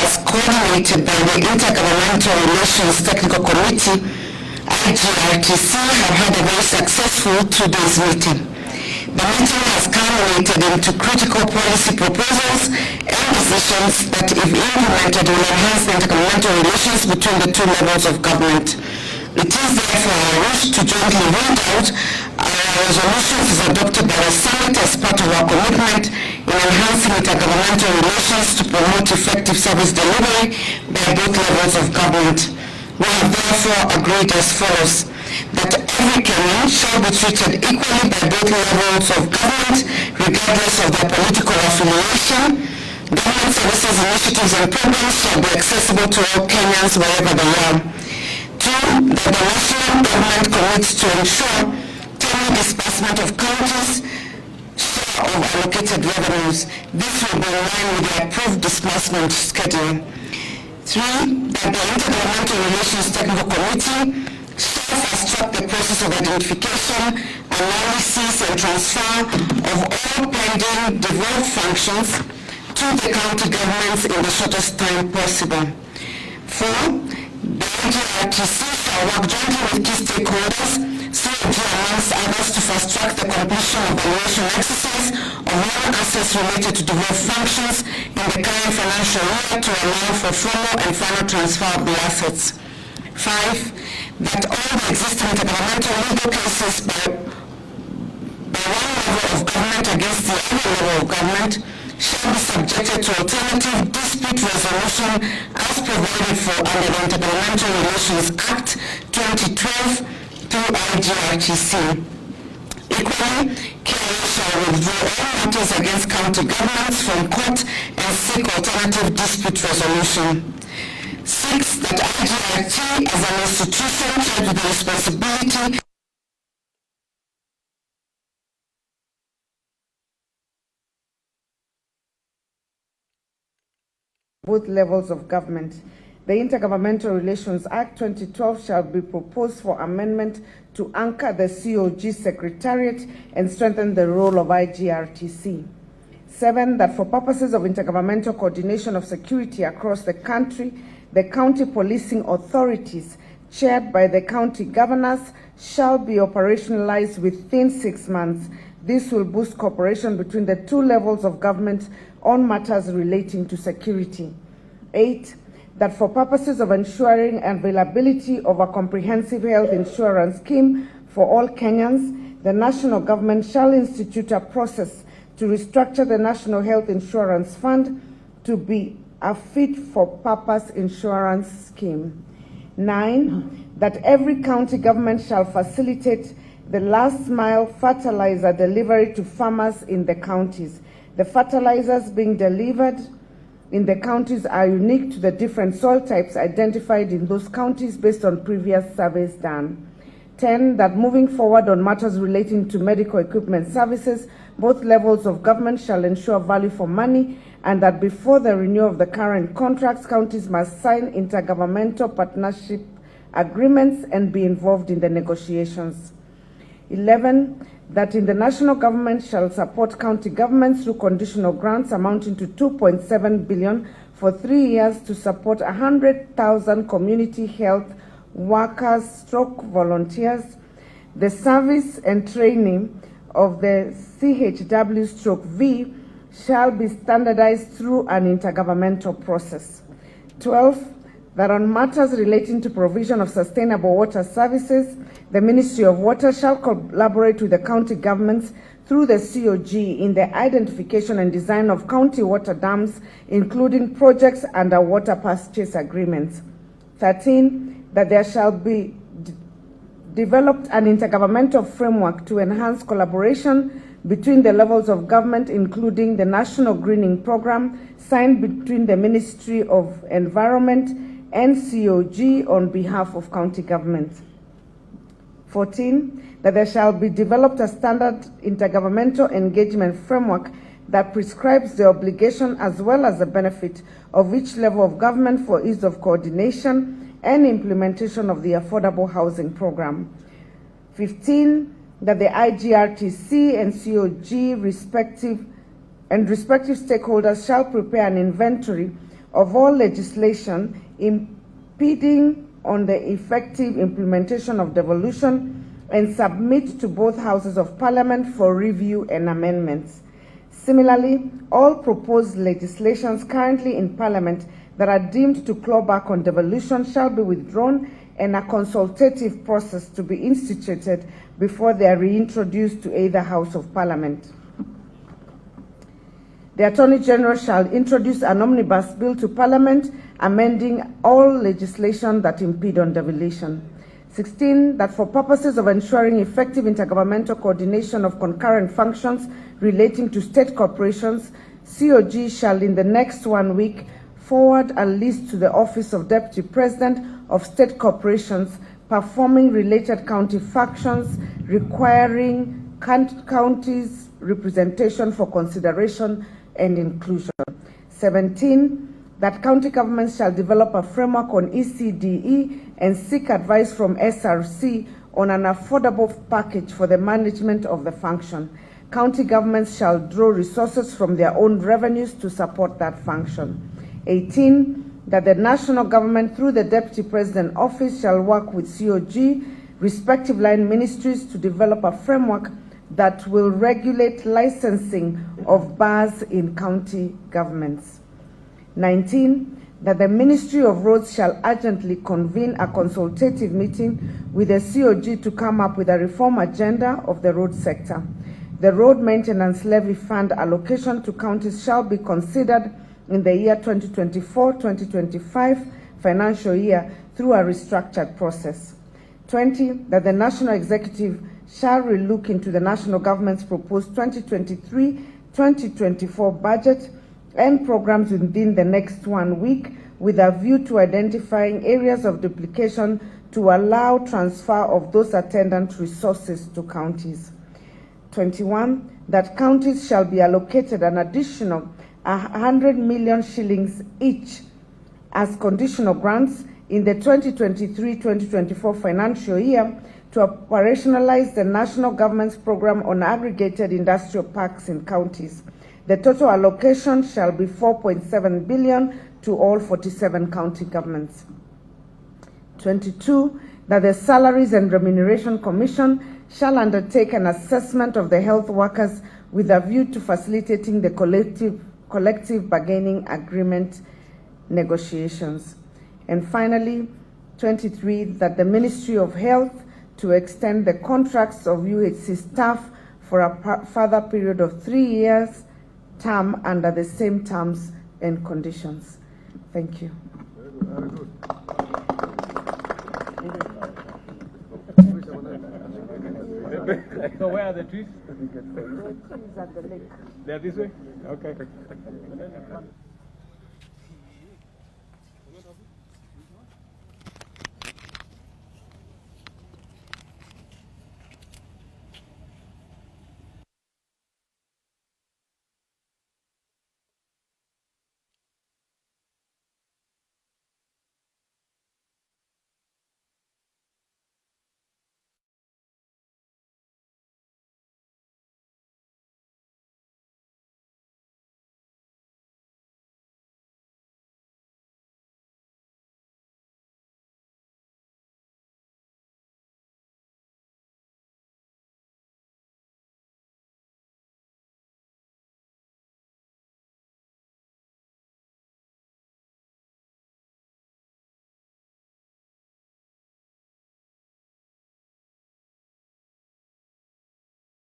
as coordinated by the Intergovernmental Relations Technical Committee, IGRTC, have had a very successful 2 days meeting. The meeting has culminated into critical policy proposals and decisions that, if implemented, will enhance the intergovernmental relations between the 2 levels of government. It is therefore our wish to jointly read out our resolutions adopted by the Summit as part of our commitment in enhancing intergovernmental relations to promote effective service delivery by both levels of government. We have therefore agreed as follows: that every Kenyan shall be treated equally by both levels of government, regardless of their political affiliation. Government services, initiatives, and programs shall be accessible to all Kenyans wherever they are. 2, that the national government commits to ensure timely disbursement of counties' share of allocated revenues. This will be in line with the approved disbursement schedule. 3, that the Intergovernmental Relations Technical Committee shall fast-track the process of identification, analysis, and transfer of all pending devolved functions to the county governments in the shortest time possible. 4, the IGRTC shall work jointly with key stakeholders, COG amongst others, to fast-track the completion of valuation exercise of all assets related to devolved functions in the current financial year to allow for formal and final transfer of the assets. 5, that all the existing intergovernmental legal cases by one level of government against the other level of government shall be subjected to alternative dispute resolution as provided for under the Intergovernmental Relations Act 2012 through IGRTC. Equally, KRA shall withdraw all matters against county governments from court and seek alternative dispute resolution. 6, that IGRT as an institution charged with the responsibility both levels of government. The Intergovernmental Relations Act 2012 shall be proposed for amendment to anchor the COG Secretariat and strengthen the role of IGRTC. 7, that for purposes of intergovernmental coordination of security across the country, the county policing authorities, chaired by the county governors, shall be operationalized within 6 months. This will boost cooperation between the 2 levels of government on matters relating to security. 8, that for purposes of ensuring availability of a comprehensive health insurance scheme for all Kenyans, the national government shall institute a process to restructure the National Health Insurance Fund to be a fit-for-purpose insurance scheme. 9, that every county government shall facilitate the last-mile fertilizer delivery to farmers in the counties. The fertilizers being delivered in the counties are unique to the different soil types identified in those counties based on previous surveys done. 10, that moving forward on matters relating to medical equipment services, both levels of government shall ensure value for money, and that before the renewal of the current contracts, counties must sign intergovernmental partnership agreements and be involved in the negotiations. 11, that in the national government shall support county governments through conditional grants amounting to 2.7 billion for 3 years to support 100,000 community health workers / volunteers, the service and training of the CHW/V shall be standardized through an intergovernmental process. 12, that on matters relating to provision of sustainable water services, the Ministry of Water shall collaborate with the county governments through the COG in the identification and design of county water dams, including projects under water purchase agreements. 13, that there shall be developed an intergovernmental framework to enhance collaboration between the levels of government, including the National Greening Program signed between the Ministry of Environment and COG on behalf of county governments. 14, that there shall be developed a standard intergovernmental engagement framework that prescribes the obligation as well as the benefit of each level of government for ease of coordination and implementation of the Affordable Housing Program. 15, that the IGRTC and COG respective stakeholders shall prepare an inventory of all legislation impeding on the effective implementation of devolution and submit to both houses of Parliament for review and amendments. Similarly, all proposed legislations currently in Parliament that are deemed to claw back on devolution shall be withdrawn and a consultative process to be instituted before they are reintroduced to either House of Parliament. The Attorney General shall introduce an omnibus bill to Parliament amending all legislation that impede on devolution. 16, that for purposes of ensuring effective intergovernmental coordination of concurrent functions relating to state corporations, COG shall in the next 1 week forward a list to the Office of Deputy President of State Corporations performing related county functions requiring counties representation for consideration and inclusion. 17, that county governments shall develop a framework on ECDE and seek advice from SRC on an affordable package for the management of the function. County governments shall draw resources from their own revenues to support that function. 18, that the national government through the Deputy President Office shall work with COG, respective line ministries, to develop a framework that will regulate licensing of bars in county governments. 19, that the Ministry of Roads shall urgently convene a consultative meeting with the COG to come up with a reform agenda of the road sector. The road maintenance levy fund allocation to counties shall be considered in the year 2024-2025 financial year through a restructured process. 20, that the National Executive shall relook into the national government's proposed 2023-2024 budget and programs within the next 1 week with a view to identifying areas of duplication to allow transfer of those attendant resources to counties. 21, that counties shall be allocated an additional 100 million shillings each as conditional grants in the 2023-2024 financial year to operationalize the national government's program on aggregated industrial parks in counties. The total allocation shall be 4.7 billion to all 47 county governments. 22, that the Salaries and Remuneration Commission shall undertake an assessment of the health workers with a view to facilitating the collective bargaining agreement negotiations. And finally, 23, that the Ministry of Health to extend the contracts of UHC staff for a further period of 3 years term under the same terms and conditions. Thank you. Very good. So where are the trees? The trees at the lake. They're this way? Okay.